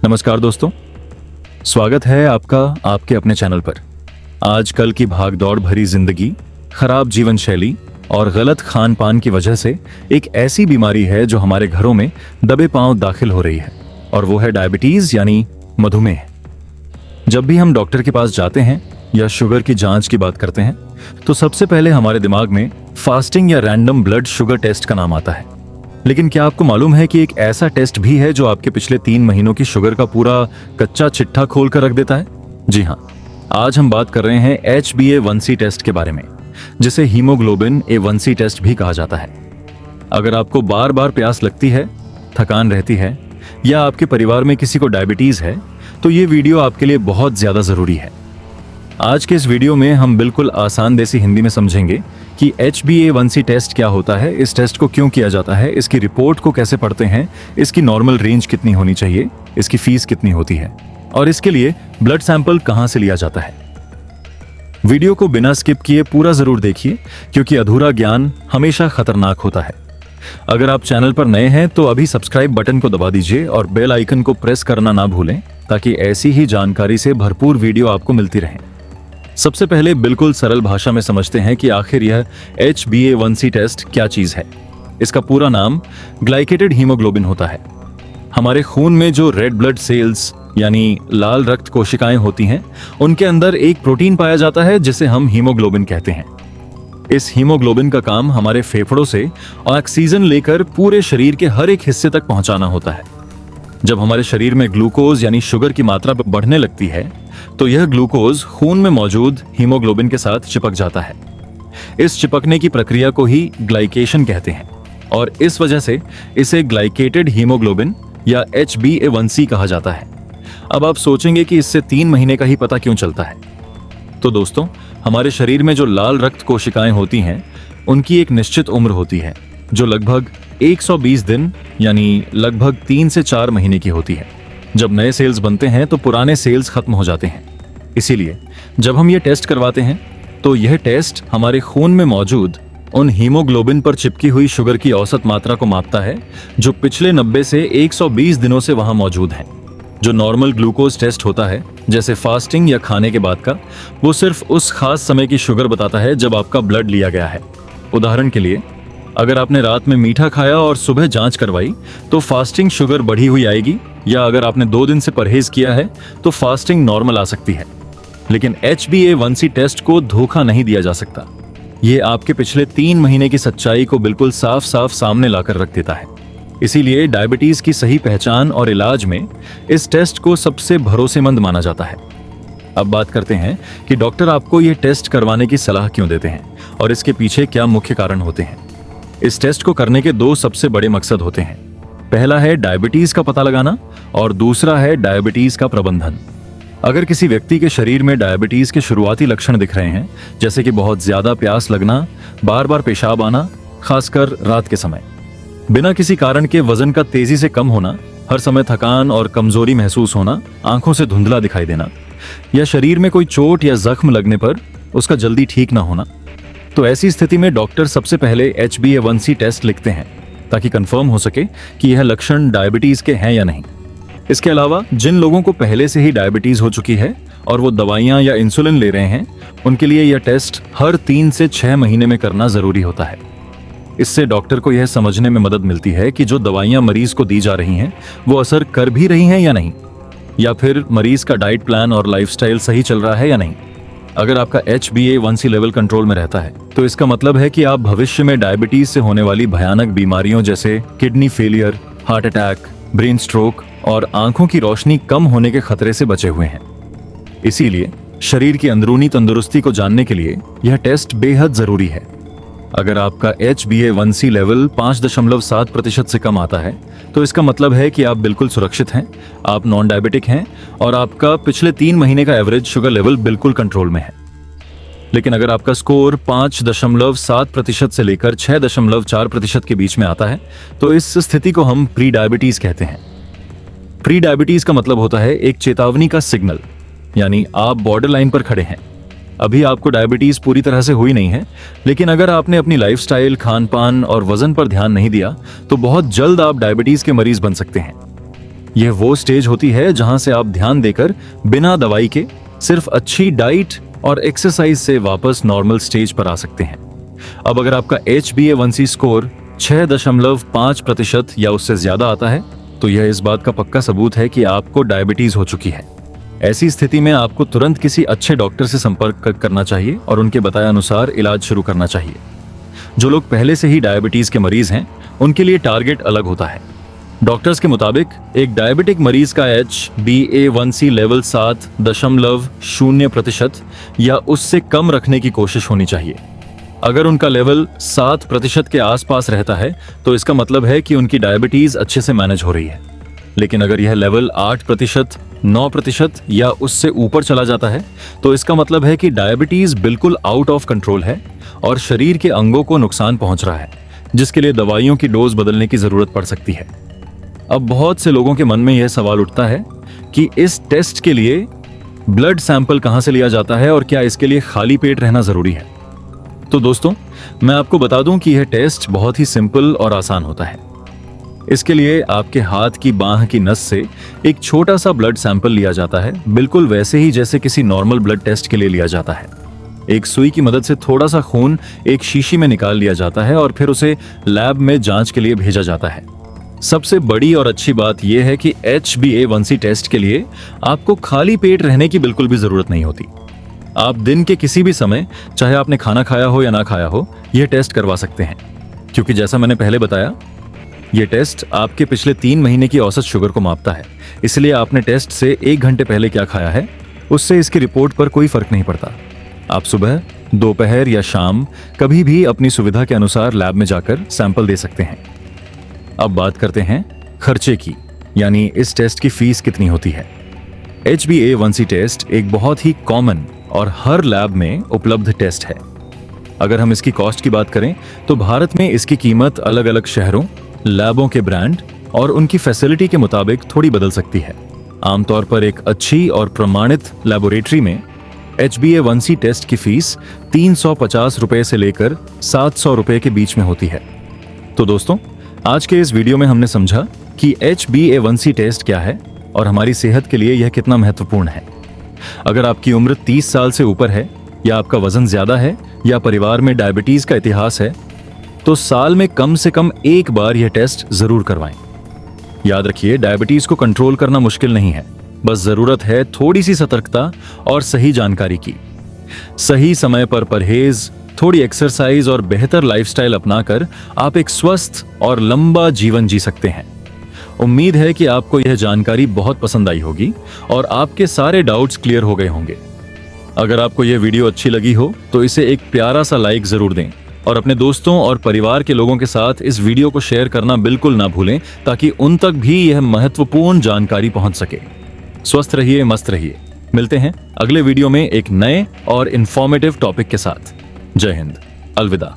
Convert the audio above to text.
नमस्कार दोस्तों, स्वागत है आपका आपके अपने चैनल पर। आजकल की भागदौड़ भरी जिंदगी, खराब जीवन शैली और गलत खान पान की वजह से एक ऐसी बीमारी है जो हमारे घरों में दबे पांव दाखिल हो रही है, और वो है डायबिटीज यानी मधुमेह। जब भी हम डॉक्टर के पास जाते हैं या शुगर की जांच की बात करते हैं तो सबसे पहले हमारे दिमाग में फास्टिंग या रैंडम ब्लड शुगर टेस्ट का नाम आता है। लेकिन क्या आपको मालूम है कि एक ऐसा टेस्ट भी है जो आपके पिछले 3 महीनों की शुगर का पूरा कच्चा चिट्ठा खोल कर रख देता है? जी हाँ, आज हम बात कर रहे हैं HbA1c टेस्ट के बारे में, जिसे हीमोग्लोबिन A1c टेस्ट भी कहा जाता है। अगर आपको बार बार प्यास लगती है, थकान रहती है या आपके परिवार में किसी को डायबिटीज है तो ये वीडियो आपके लिए बहुत ज्यादा जरूरी है। आज के इस वीडियो में हम बिल्कुल आसान देसी हिंदी में समझेंगे कि HbA1c टेस्ट क्या होता है, इस टेस्ट को क्यों किया जाता है, इसकी रिपोर्ट को कैसे पढ़ते हैं, इसकी नॉर्मल रेंज कितनी होनी चाहिए, इसकी फीस कितनी होती है और इसके लिए ब्लड सैंपल कहां से लिया जाता है। वीडियो को बिना स्किप किए पूरा जरूर देखिए, क्योंकि अधूरा ज्ञान हमेशा खतरनाक होता है। अगर आप चैनल पर नए हैं तो अभी सब्सक्राइब बटन को दबा दीजिए और बेल आइकन को प्रेस करना ना भूलें, ताकि ऐसी ही जानकारी से भरपूर वीडियो आपको मिलती रहे। सबसे पहले बिल्कुल सरल भाषा में समझते हैं कि आखिर यह HbA1c टेस्ट क्या चीज है। इसका पूरा नाम ग्लाइकेटेड हीमोग्लोबिन होता है। हमारे खून में जो रेड ब्लड सेल्स यानी लाल रक्त कोशिकाएं होती हैं, उनके अंदर एक प्रोटीन पाया जाता है जिसे हम हीमोग्लोबिन कहते हैं। इस हीमोग्लोबिन का काम हमारे फेफड़ों से ऑक्सीजन लेकर पूरे शरीर के हर एक हिस्से तक पहुंचाना होता है। जब हमारे शरीर में ग्लूकोज यानी शुगर की मात्रा बढ़ने लगती है तो यह ग्लूकोज खून में मौजूद हीमोग्लोबिन के साथ चिपक जाता है। इस चिपकने की प्रक्रिया को ही ग्लाइकेशन कहते हैं और इस वजह से इसे ग्लाइकेटेड हीमोग्लोबिन या HbA1c कहा जाता है। अब आप सोचेंगे कि इससे 3 महीने का ही पता क्यों चलता है? तो दोस्तों, हमारे शरीर में जो लाल रक्त कोशिकाएं होती हैं, उनकी एक निश्चित उम्र होती है जो लगभग 120 दिन यानी लगभग 3 से 4 महीने की होती है। जब नए सेल्स बनते हैं तो पुराने सेल्स खत्म हो जाते हैं। इसीलिए जब हम ये टेस्ट करवाते हैं तो यह टेस्ट हमारे खून में मौजूद उन हीमोग्लोबिन पर चिपकी हुई शुगर की औसत मात्रा को मापता है जो पिछले 90 से 120 दिनों से वहां मौजूद है। जो नॉर्मल ग्लूकोज टेस्ट होता है, जैसे फास्टिंग या खाने के बाद का, वो सिर्फ उस खास समय की शुगर बताता है जब आपका ब्लड लिया गया है। उदाहरण के लिए, अगर आपने रात में मीठा खाया और सुबह जांच करवाई तो फास्टिंग शुगर बढ़ी हुई आएगी, या अगर आपने 2 दिन से परहेज किया है तो फास्टिंग नॉर्मल आ सकती है। लेकिन HbA1c टेस्ट को धोखा नहीं दिया जा सकता। ये आपके पिछले 3 महीने की सच्चाई को बिल्कुल साफ साफ सामने लाकर रख देता है। इसीलिए डायबिटीज की सही पहचान और इलाज में इस टेस्ट को सबसे भरोसेमंद माना जाता है। अब बात करते हैं कि डॉक्टर आपको ये टेस्ट करवाने की सलाह क्यों देते हैं और इसके पीछे क्या मुख्य कारण होते हैं। इस टेस्ट को करने के 2 सबसे बड़े मकसद होते हैं। पहला है डायबिटीज का पता लगाना और दूसरा है डायबिटीज का प्रबंधन। अगर किसी व्यक्ति के शरीर में डायबिटीज के शुरुआती लक्षण दिख रहे हैं, जैसे कि बहुत ज्यादा प्यास लगना, बार बार पेशाब आना, खासकर रात के समय, बिना किसी कारण के वजन का तेजी से कम होना, हर समय थकान और कमजोरी महसूस होना, आंखों से धुंधला दिखाई देना, या शरीर में कोई चोट या जख्म लगने पर उसका जल्दी ठीक ना होना, तो ऐसी स्थिति में डॉक्टर सबसे पहले HbA1c टेस्ट लिखते हैं ताकि कंफर्म हो सके कि यह लक्षण डायबिटीज के हैं या नहीं। इसके अलावा जिन लोगों को पहले से ही डायबिटीज हो चुकी है और वो दवाइयां या इंसुलिन ले रहे हैं, उनके लिए यह टेस्ट हर 3 से 6 महीने में करना जरूरी होता है। इससे डॉक्टर को यह समझने में मदद मिलती है कि जो दवाइयां मरीज को दी जा रही हैं वो असर कर भी रही हैं या नहीं, या फिर मरीज का डाइट प्लान और लाइफस्टाइल सही चल रहा है या नहीं। अगर आपका HbA1c लेवल कंट्रोल में रहता है तो इसका मतलब है कि आप भविष्य में डायबिटीज से होने वाली भयानक बीमारियों जैसे kidney failure, heart attack, brain stroke और आंखों की रोशनी कम होने के खतरे से बचे हुए हैं। इसीलिए शरीर की अंदरूनी तंदुरुस्ती को जानने के लिए यह टेस्ट बेहद जरूरी है। अगर आपका HbA1c लेवल 5.7% से कम आता है तो इसका मतलब है कि आप बिल्कुल सुरक्षित हैं, आप नॉन डायबिटिक हैं और आपका पिछले 3 महीने का एवरेज शुगर लेवल बिल्कुल कंट्रोल में है। लेकिन अगर आपका स्कोर 5.7% से लेकर 6.4% के बीच में आता है तो इस स्थिति को हम प्री डायबिटीज कहते हैं। प्री डायबिटीज का मतलब होता है एक चेतावनी का सिग्नल, यानी आप बॉर्डर लाइन पर खड़े हैं। अभी आपको डायबिटीज पूरी तरह से हुई नहीं है, लेकिन अगर आपने अपनी लाइफस्टाइल, खान पान और वजन पर ध्यान नहीं दिया तो बहुत जल्द आप डायबिटीज के मरीज बन सकते हैं। यह वो स्टेज होती है जहां से आप ध्यान देकर बिना दवाई के सिर्फ अच्छी डाइट और एक्सरसाइज से वापस नॉर्मल स्टेज पर आ सकते हैं। अब अगर आपका HbA1c स्कोर 6.5% या उससे ज्यादा आता है तो यह इस बात का पक्का सबूत है कि आपको डायबिटीज हो चुकी है। ऐसी स्थिति में आपको तुरंत किसी अच्छे डॉक्टर से संपर्क करना चाहिए और उनके बताए अनुसार इलाज शुरू करना चाहिए। जो लोग पहले से ही डायबिटीज के मरीज हैं उनके लिए टारगेट अलग होता है। डॉक्टर्स के मुताबिक एक डायबिटिक मरीज का HbA1c लेवल 7.0% या उससे कम रखने की कोशिश होनी चाहिए। अगर उनका लेवल 7% के आसपास रहता है तो इसका मतलब है कि उनकी डायबिटीज अच्छे से मैनेज हो रही है। लेकिन अगर यह लेवल 8%, 9% या उससे ऊपर चला जाता है तो इसका मतलब है कि डायबिटीज बिल्कुल आउट ऑफ कंट्रोल है और शरीर के अंगों को नुकसान पहुंच रहा है, जिसके लिए दवाइयों की डोज बदलने की जरूरत पड़ सकती है। अब बहुत से लोगों के मन में यह सवाल उठता है कि इस टेस्ट के लिए ब्लड सैंपल कहां से लिया जाता है और क्या इसके लिए खाली पेट रहना जरूरी है। तो दोस्तों, मैं आपको बता दूं कि यह टेस्ट बहुत ही सिंपल और आसान होता है। इसके लिए आपके हाथ की बांह की नस से एक छोटा सा ब्लड सैंपल लिया जाता है, बिल्कुल वैसे ही जैसे किसी नॉर्मल ब्लड टेस्ट के लिए लिया जाता है। एक सुई की मदद से थोड़ा सा खून एक शीशी में निकाल लिया जाता है और फिर उसे लैब में जांच के लिए भेजा जाता है। सबसे बड़ी और अच्छी बात यह है कि HbA1c टेस्ट के लिए आपको खाली पेट रहने की बिल्कुल भी जरूरत नहीं होती। आप दिन के किसी भी समय, चाहे आपने खाना खाया हो या ना खाया हो, यह टेस्ट करवा सकते हैं, क्योंकि जैसा मैंने पहले बताया, यह टेस्ट आपके पिछले 3 महीने की औसत शुगर को मापता है। इसलिए आपने टेस्ट से 1 घंटे पहले क्या खाया है उससे इसकी रिपोर्ट पर कोई फर्क नहीं पड़ता। आप सुबह, दोपहर या शाम कभी भी अपनी सुविधा के अनुसार लैब में जाकर सैंपल दे सकते हैं। अब बात करते हैं खर्चे की, यानी इस टेस्ट की फीस कितनी होती है। HbA1c टेस्ट एक बहुत ही कॉमन और हर लैब में उपलब्ध टेस्ट है। अगर हम इसकी कॉस्ट की बात करें तो भारत में इसकी कीमत अलग अलग शहरों, लैबों के ब्रांड और उनकी फैसिलिटी के मुताबिक थोड़ी बदल सकती है। आमतौर पर एक अच्छी और प्रमाणित लैबोरेटरी में HbA1c टेस्ट की फीस 350 रुपए से लेकर 700 रुपए के बीच में होती है। तो दोस्तों, आज के इस वीडियो में हमने समझा कि HbA1c टेस्ट क्या है और हमारी सेहत के लिए यह कितना महत्वपूर्ण है। अगर आपकी उम्र 30 साल से ऊपर है या आपका वजन ज्यादा है या परिवार में डायबिटीज का इतिहास है तो साल में कम से कम एक बार यह टेस्ट जरूर करवाएं। याद रखिए, डायबिटीज को कंट्रोल करना मुश्किल नहीं है, बस जरूरत है थोड़ी सी सतर्कता और सही जानकारी की। सही समय पर परहेज, थोड़ी एक्सरसाइज और बेहतर लाइफस्टाइल अपनाकर आप एक स्वस्थ और लंबा जीवन जी सकते हैं। उम्मीद है कि आपको यह जानकारी बहुत पसंद आई होगी और आपके सारे डाउट्स क्लियर हो गए होंगे। अगर आपको यह वीडियो अच्छी लगी हो तो इसे एक प्यारा सा लाइक जरूर दें और अपने दोस्तों और परिवार के लोगों के साथ इस वीडियो को शेयर करना बिल्कुल ना भूलें, ताकि उन तक भी यह महत्वपूर्ण जानकारी पहुंच सके। स्वस्थ रहिए, मस्त रहिए। मिलते हैं अगले वीडियो में एक नए और इंफॉर्मेटिव टॉपिक के साथ। जय हिंद, अलविदा।